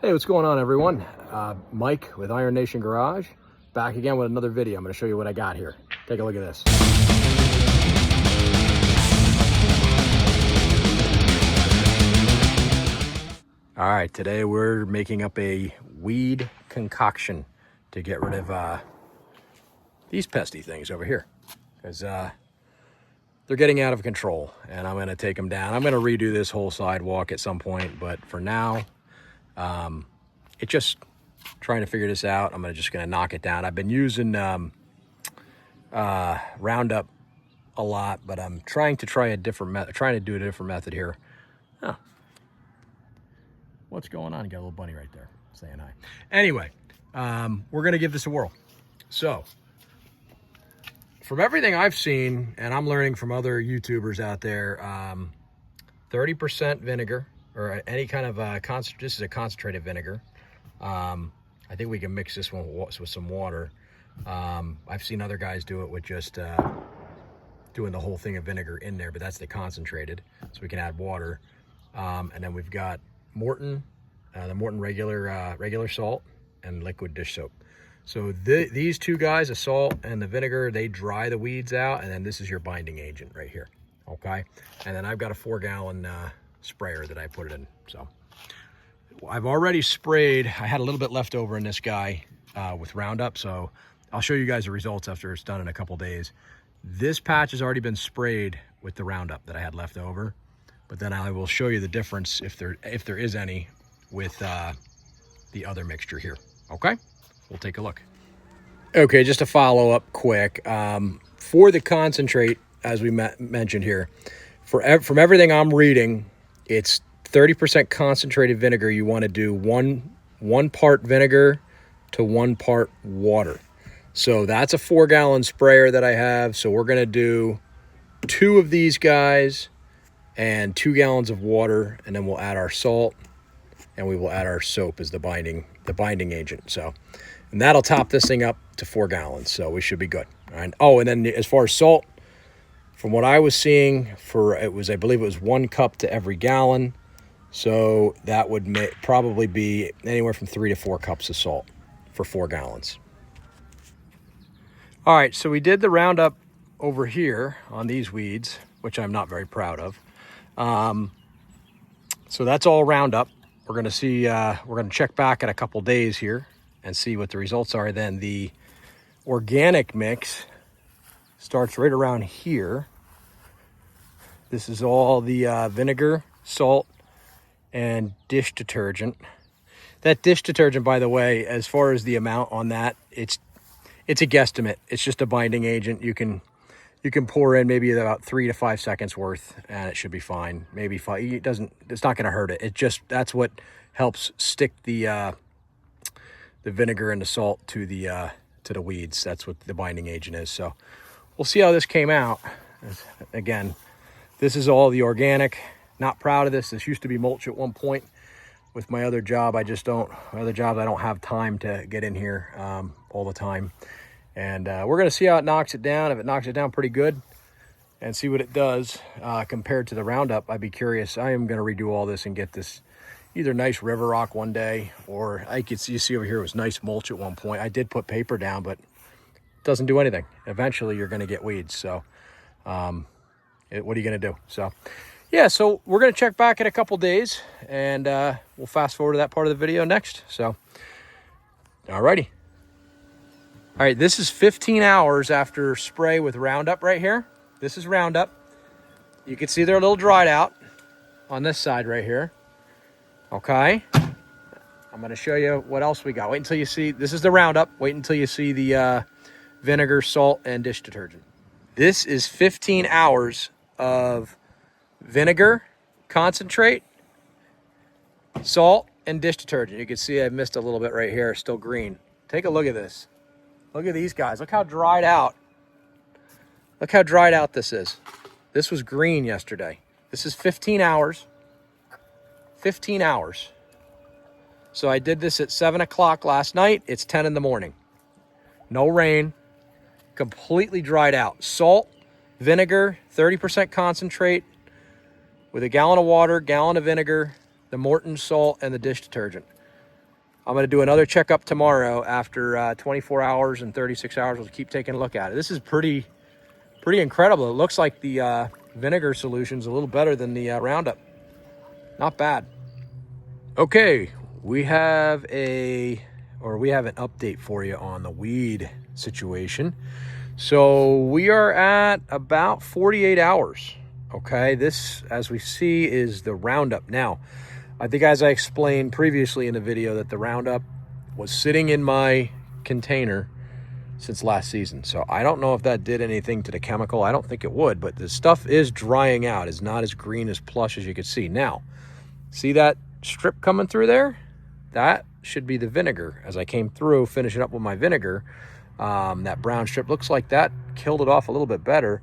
Hey, what's going on, everyone? Mike with Iron Nation Garage, back again with another video. I'm going to show you what I got here. Take a look at this. All right, today we're making up a weed concoction to get rid of these pesky things over here, because they're getting out of control, and I'm going to take them down. I'm going to redo this whole sidewalk at some point, but for now, it's just trying to figure this out. I'm just going to knock it down. I've been using Roundup a lot, but I'm trying to try a different method, trying to do a different method here. Oh, what's going on? You got a little bunny right there saying hi. Anyway, we're going to give this a whirl. So, from everything I've seen, and I'm learning from other YouTubers out there, 30% vinegar, or any kind of this is a concentrated vinegar. I think we can mix this one with some water. I've seen other guys do it with just doing the whole thing of vinegar in there, but that's the concentrated, so we can add water. And then we've got Morton, the Morton regular salt, and liquid dish soap. So these two guys, the salt and the vinegar, they dry the weeds out, and then this is your binding agent right here, okay? And then I've got a 4-gallon sprayer that I put it in. So I've already sprayed. I had a little bit left over in this guy with Roundup, so I'll show you guys the results after it's done in a couple days. This patch has already been sprayed with the Roundup that I had left over, but then I will show you the difference, if there is any, with the other mixture here, okay? We'll take a look. Okay, just to follow up quick, for the concentrate, as we mentioned here, from everything I'm reading, it's 30% concentrated vinegar. You want to do one part vinegar to 1 part water. So that's a 4-gallon sprayer that I have. So we're going to do 2 of these guys and 2 gallons of water, and then we'll add our salt, and we will add our soap as the binding agent. So, and that'll top this thing up to 4 gallons. So we should be good. All right. Oh, and then as far as salt, from what I was seeing, I believe it was 1 cup to every gallon. So that would probably be anywhere from 3 to 4 cups of salt for 4 gallons. All right, so we did the Roundup over here on these weeds, which I'm not very proud of. So that's all Roundup. We're going to see, we're going to check back in a couple days here and see what the results are. Then the organic mix starts right around here. This is all the vinegar, salt, and dish detergent. That dish detergent, by the way, as far as the amount on that, it's a guesstimate. It's just a binding agent. You can pour in maybe about 3 to 5 seconds worth, and it should be fine. Maybe 5. It's not going to hurt it. That's what helps stick the vinegar and the salt to the weeds. That's what the binding agent is. So we'll see how this came out. Again, this is all the organic. Not proud of this. This used to be mulch at one point. With my other job, I don't have time to get in here all the time. And we're going to see how it knocks it down. If it knocks it down pretty good, and see what it does compared to the Roundup, I'd be curious. I am going to redo all this and get this either nice river rock one day, or you see over here, it was nice mulch at one point. I did put paper down, but it doesn't do anything. Eventually, you're going to get weeds. So what are you going to do? So yeah, so we're going to check back in a couple days, and we'll fast forward to that part of the video next. So, alrighty. All right, this is 15 hours after spray with Roundup right here. This is Roundup. You can see they're a little dried out on this side right here. Okay. I'm going to show you what else we got. Wait until you see, this is the Roundup. Wait until you see the vinegar, salt, and dish detergent. This is 15 hours of vinegar, concentrate, salt, and dish detergent. You can see I missed a little bit right here, still green. Take a look at this. Look at these guys. Look how dried out. Look how dried out this is. This was green yesterday. This is 15 hours. 15 hours. So I did this at 7 o'clock last night. It's 10 in the morning. No rain. Completely dried out. Salt, vinegar, 30% concentrate, with a gallon of water, gallon of vinegar, the Morton salt, and the dish detergent. I'm going to do another checkup tomorrow after 24 hours and 36 hours. We'll keep taking a look at it. This is pretty incredible. It looks like the vinegar solution's a little better than the Roundup. Not bad. Okay, we have an update for you on the weed situation. So we are at about 48 hours. Okay, this, as we see, is the Roundup. Now, I think as I explained previously in the video that the Roundup was sitting in my container since last season. So I don't know if that did anything to the chemical. I don't think it would, but the stuff is drying out. It's not as green, as plush as you could see. Now, see that strip coming through there? That should be the vinegar. As I came through finishing up with my vinegar, that brown strip looks like that killed it off a little bit better.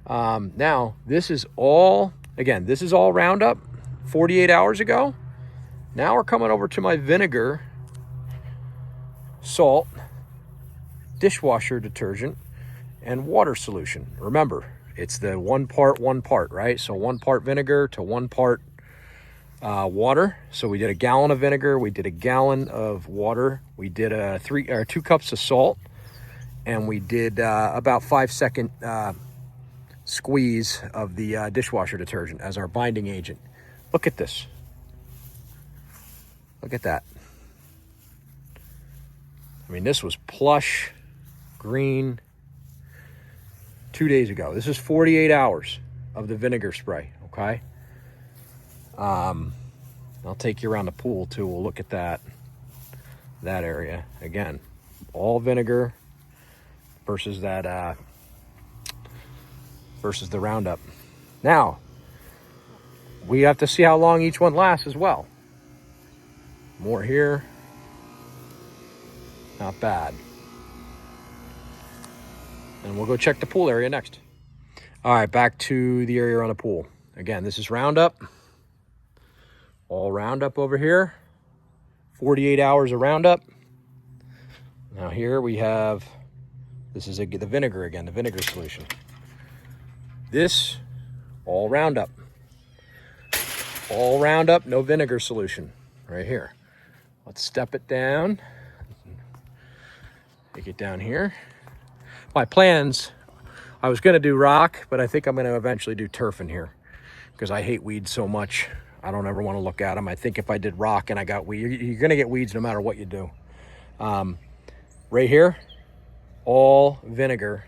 Now, this is all, again, this is all Roundup 48 hours ago. Now we're coming over to my vinegar, salt, dishwasher detergent, and water solution. Remember, it's the 1 part, 1 part, right? So 1 part vinegar to 1 part water. So we did a gallon of vinegar, we did a gallon of water, we did 2 cups of salt, and we did about 5-second squeeze of the dishwasher detergent as our binding agent. Look at this. Look at that. I mean, this was plush green 2 days ago. This is 48 hours of the vinegar spray, okay? I'll take you around the pool too. We'll look at that area. Again, all vinegar versus that versus the Roundup. Now, we have to see how long each one lasts as well. More here. Not bad. And we'll go check the pool area next. All right, back to the area around the pool. Again, this is Roundup. All Roundup over here. 48 hours of Roundup. Now here we have, this is the vinegar again, the vinegar solution. This, all Roundup. All Roundup, no vinegar solution, right here. Let's step it down. Take it down here. My plans, I was gonna do rock, but I think I'm gonna eventually do turf in here because I hate weeds so much. I don't ever wanna look at them. I think if I did rock and I got weeds, you're gonna get weeds no matter what you do. Right here, all vinegar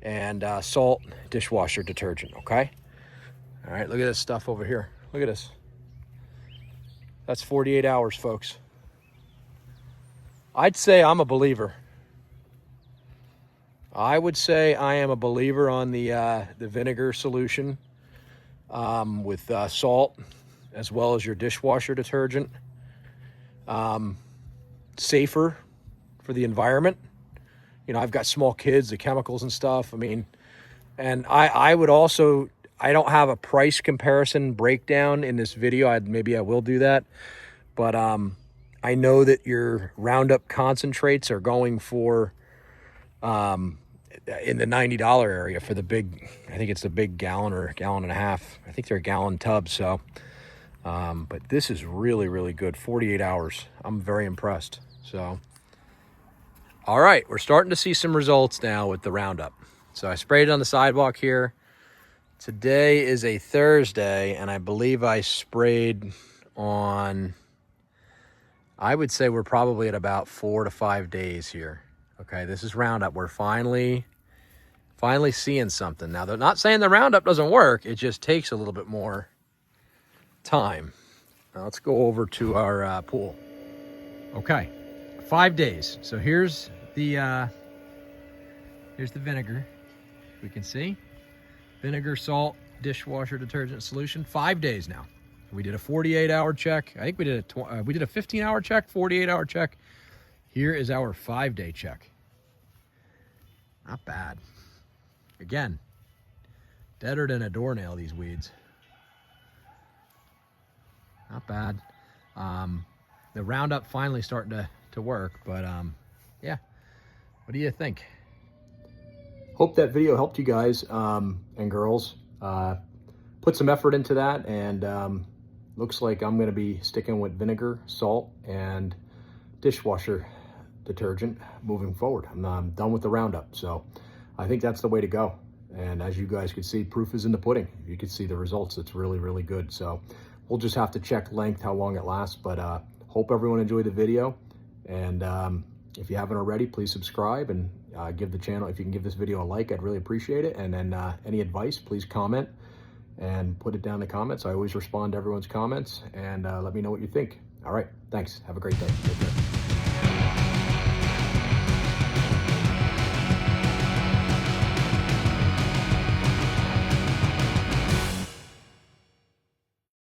and salt dishwasher detergent, okay? All right, look at this stuff over here. Look at this. That's 48 hours, folks. I'd say I'm a believer. I would say I am a believer on the vinegar solution with salt as well as your dishwasher detergent. Safer for the environment. You know, I've got small kids, the chemicals and stuff. I mean, and I would also, I don't have a price comparison breakdown in this video. Maybe I will do that. But I know that your Roundup concentrates are going for in the $90 area for the big, I think it's the big gallon or a gallon and a half. I think they're gallon tubs. So, but this is really, really good. 48 hours. I'm very impressed. So, all right, we're starting to see some results now with the Roundup. So I sprayed it on the sidewalk here. Today is a Thursday, and I believe I sprayed on, I would say we're probably at about 4 to 5 days here. Okay, this is Roundup. We're finally seeing something. Now, they're not saying the Roundup doesn't work. It just takes a little bit more time. Now, let's go over to our pool. Okay, 5 days. So here's the vinegar. We can see vinegar, salt, dishwasher detergent solution. 5 days now. We did a 48-hour check. I think we did a 15-hour check, 48-hour check. Here is our 5-day check. Not bad. Again, deader than a doornail, these weeds. Not bad. The Roundup finally starting to work, but yeah. What do you think? Hope that video helped you guys and girls. Put some effort into that, and looks like I'm gonna be sticking with vinegar, salt, and dishwasher detergent moving forward. I'm done with the Roundup, so I think that's the way to go. And as you guys can see, proof is in the pudding. You can see the results. It's really, really good. So we'll just have to check length, how long it lasts. But hope everyone enjoyed the video. And if you haven't already, please subscribe and give the channel, if you can give this video a like, I'd really appreciate it. And then any advice, please comment and put it down in the comments. I always respond to everyone's comments, and let me know what you think. All right, thanks. Have a great day. Take care.